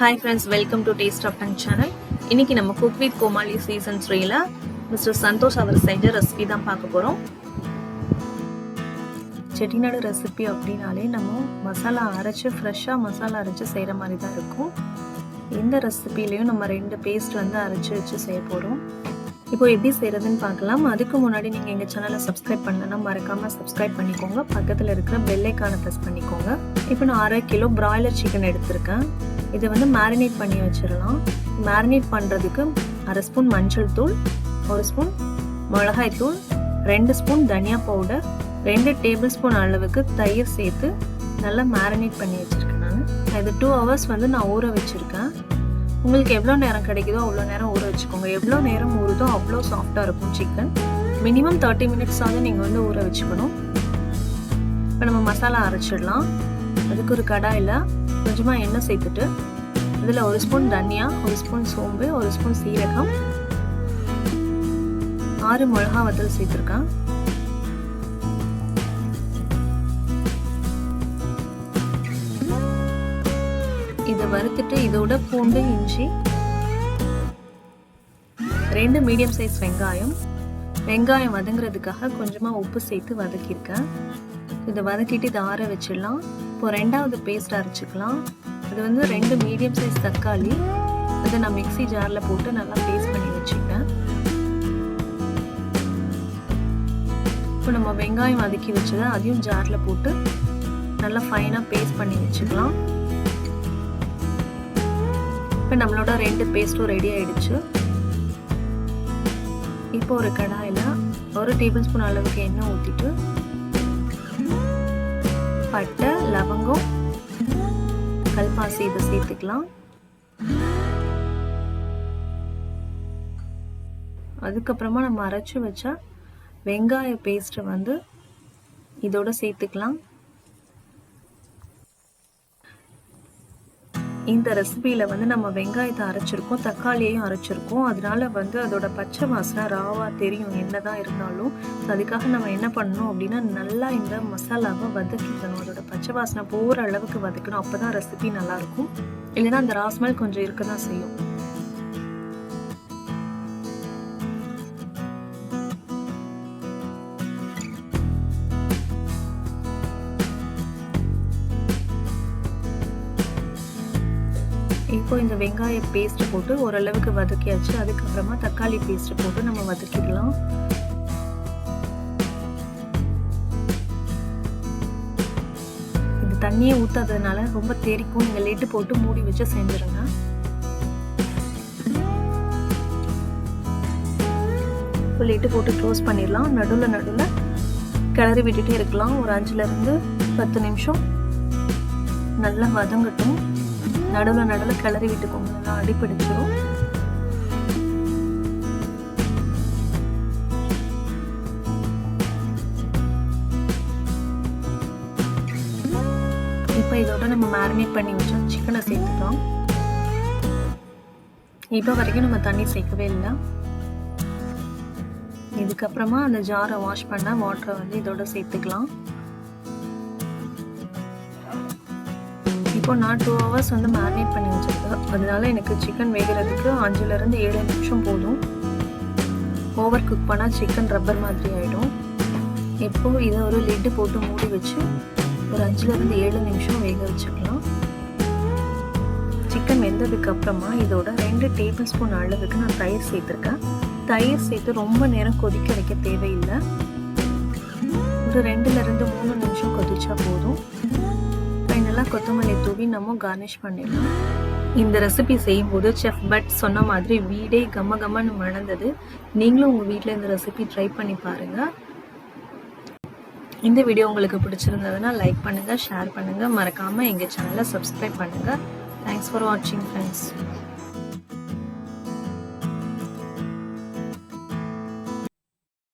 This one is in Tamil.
Hi friends, welcome to Taste of Tongue channel. இன்னைக்கு நம்ம Cook with Komali season 3ல Mr. Santhose அவர் செஞ்ச ரெசிபி தான் பார்க்க போறோம். செட்டிநாடு ரெசிபி அப்படினாலே நம்ம மசாலா அரைச்சு ஃப்ரெஷ்ஷா மசாலா அரைச்சு செய்யற மாதிரி தான் இருக்கும். இந்த ரெசிபிலயும் நம்ம ரெண்டு பேஸ்ட் வந்து அரைச்சு வச்சு செய்ய போறோம். இப்போ எப்படி செய்யறதுன்னு பார்க்கலாம். அதுக்கு முன்னாடி நீங்க எங்க சேனலை சப்ஸ்கிரைப் பண்ணலனா மறக்காம சப்ஸ்கிரைப் பண்ணிக்கோங்க. பக்கத்துல இருக்கிற பெல் ஐகானை பிரஸ் பண்ணிக்கோங்க. இப்போ நான் 1/2 கிலோ பிராய்லர் சிக்கன் எடுத்திருக்கேன். இதை வந்து மேரினேட் பண்ணி வச்சிடலாம். மேரினேட் பண்ணுறதுக்கு 1/2 ஸ்பூன் மஞ்சள் தூள், 1 ஸ்பூன் மிளகாய் தூள், 2 ஸ்பூன் தனியா பவுடர், 2 டேபிள் ஸ்பூன் அளவுக்கு தயிர் சேர்த்து நல்லா மேரினேட் பண்ணி வச்சுருக்கேன். நான் இது 2 hours வந்து நான் ஊற வச்சுருக்கேன். உங்களுக்கு எவ்வளோ நேரம் கிடைக்குதோ அவ்வளோ நேரம் ஊற வச்சுக்கோங்க. எவ்வளோ நேரம் ஊறுதோ அவ்வளோ சாஃப்டாக இருக்கும் சிக்கன். மினிமம் 30 minutes ஆகுது நீங்கள் வந்து ஊற வச்சுக்கணும். இப்போ நம்ம மசாலா அரைச்சிடலாம். அதுக்கு ஒரு கடாயில் கொஞ்சமாக எண்ணெய் சேர்த்துட்டு இதில் 1 ஸ்பூன் தனியா, 1 ஸ்பூன் சோம்பு, 1 ஸ்பூன் சீரகம், 6 மிளகா வத்தல் சேர்த்துருக்கேன். இதை வறுத்துட்டு இதோட பூண்டு, இஞ்சி, 2 மீடியம் சைஸ் வெங்காயம் வதங்குறதுக்காக கொஞ்சமாக உப்பு சேர்த்து வதக்கியிருக்கேன். இதை வதக்கிட்டு இதை ஆற வச்சிடலாம். இப்போ 2வது பேஸ்ட் அரைச்சிக்கலாம். இது வந்து 2 மீடியம் சைஸ் தக்காளி, இதை நான் மிக்ஸி ஜாரில் போட்டு நல்லா பேஸ்ட் பண்ணி வச்சுக்கிட்டேன். இப்போ நம்ம வெங்காயம் வதக்கி வச்சதை அதையும் ஜாரில் போட்டு நல்லா ஃபைனாக பேஸ்ட் பண்ணி வச்சுக்கலாம். இப்போ நம்மளோட 2 பேஸ்ட்டும் ரெடி ஆயிடுச்சு. இப்போ ஒரு கடாயில் 1 டேபிள் ஸ்பூன் அளவுக்கு எண்ணெய் ஊற்றிட்டு பட்டை, லவங்கம், கல்பாசி இதை சேர்த்துக்கலாம். அதுக்கப்புறமா நம்ம அரைச்சு வச்சா வெங்காய பேஸ்ட்டை வந்து இதோட சேர்த்துக்கலாம். இந்த ரெசிபியில் வந்து நம்ம வெங்காயத்தை அரைச்சிருக்கோம், தக்காளியையும் அரைச்சிருக்கோம். அதனால வந்து அதோட பச்சை வாசனை ராவாக தெரியும் என்னதான் இருந்தாலும். அதுக்காக நம்ம என்ன பண்ணணும் அப்படின்னா நல்லா இந்த மசாலாவை வதக்கிக்கணும். அதோட பச்சை வாசனை போகிற அளவுக்கு வதக்கணும். அப்போ தான் ரெசிபி நல்லாயிருக்கும். இல்லைன்னா அந்த ராஸ்மெல் கொஞ்சம் இருக்க தான் செய்யும். இப்போ இந்த வெங்காய பேஸ்ட் போட்டு ஓரளவுக்கு வதக்கியாச்சு. அதுக்கப்புறமா தக்காளி பேஸ்ட் போட்டு நம்ம வதக்கிடலாம். இது தண்ணியே ஊத்தாததுனால ரொம்ப தெரிக்கும். நீங்க லிட் போட்டு மூடி வச்சு செஞ்சிருங்க. லிட் போட்டு க்ளோஸ் பண்ணிடலாம். நடுவில் கிளறி விட்டுட்டே இருக்கலாம். ஒரு 5ல இருந்து 10 நிமிஷம் நல்லா வதங்கட்டும். நடுவில் கிளறி விட்டுக்கோங்க, நல்லா அடிப்பிடிச்சிடும். இப்போ இதோட நம்ம மேரினேட் பண்ணி வச்சோம் சிக்கனை சேர்த்துக்கலாம். இப்போ வரைக்கும் நம்ம தண்ணி சேர்க்கவே இல்லை. இதுக்கப்புறமா அந்த ஜாரை வாஷ் பண்ண வாட்டரை வந்து இதோட சேர்த்துக்கலாம். இப்போ நான் 2 hours வந்து மேரினேட் பண்ணி வச்சிருக்கேன். அதனால எனக்கு சிக்கன் வேகிறதுக்கு 5ல இருந்து 7 நிமிஷம் போதும். ஓவர் குக் பண்ணால் சிக்கன் ரப்பர் மாதிரி ஆகிடும். இப்போ இதை ஒரு லிட்டு போட்டு மூடி வச்சு ஒரு 5ல இருந்து 7 நிமிஷம் வேக வச்சுக்கலாம். சிக்கன் வெந்ததுக்கு அப்புறமா இதோட 2 டேபிள் ஸ்பூன் அளவுக்கு நான் தயிர் சேர்த்துருக்கேன். தயிர் சேர்த்து ரொம்ப நேரம் கொதிக்க வைக்க தேவையில்லை. ஒரு 2ல இருந்து 3 நிமிஷம் கொதிச்சா போதும். ஃபைனலாக கொத்தமல்லி தூவி நம்ம கார்னிஷ் பண்ணிடலாம். இந்த ரெசிபி செய்யும்போது செஃப் பட் சொன்ன மாதிரி வீடே கம்மன்னு மணந்தது. நீங்களும் உங்கள் வீட்டில் இந்த ரெசிபி ட்ரை பண்ணி பாருங்கள். இந்த வீடியோ உங்களுக்கு பிடிச்சிருந்ததுன்னா லைக் பண்ணுங்கள், ஷேர் பண்ணுங்கள், மறக்காமல் எங்கள் சேனலை சப்ஸ்கிரைப் பண்ணுங்கள். தேங்க்ஸ் ஃபார் வாட்சிங் ஃப்ரெண்ட்ஸ்.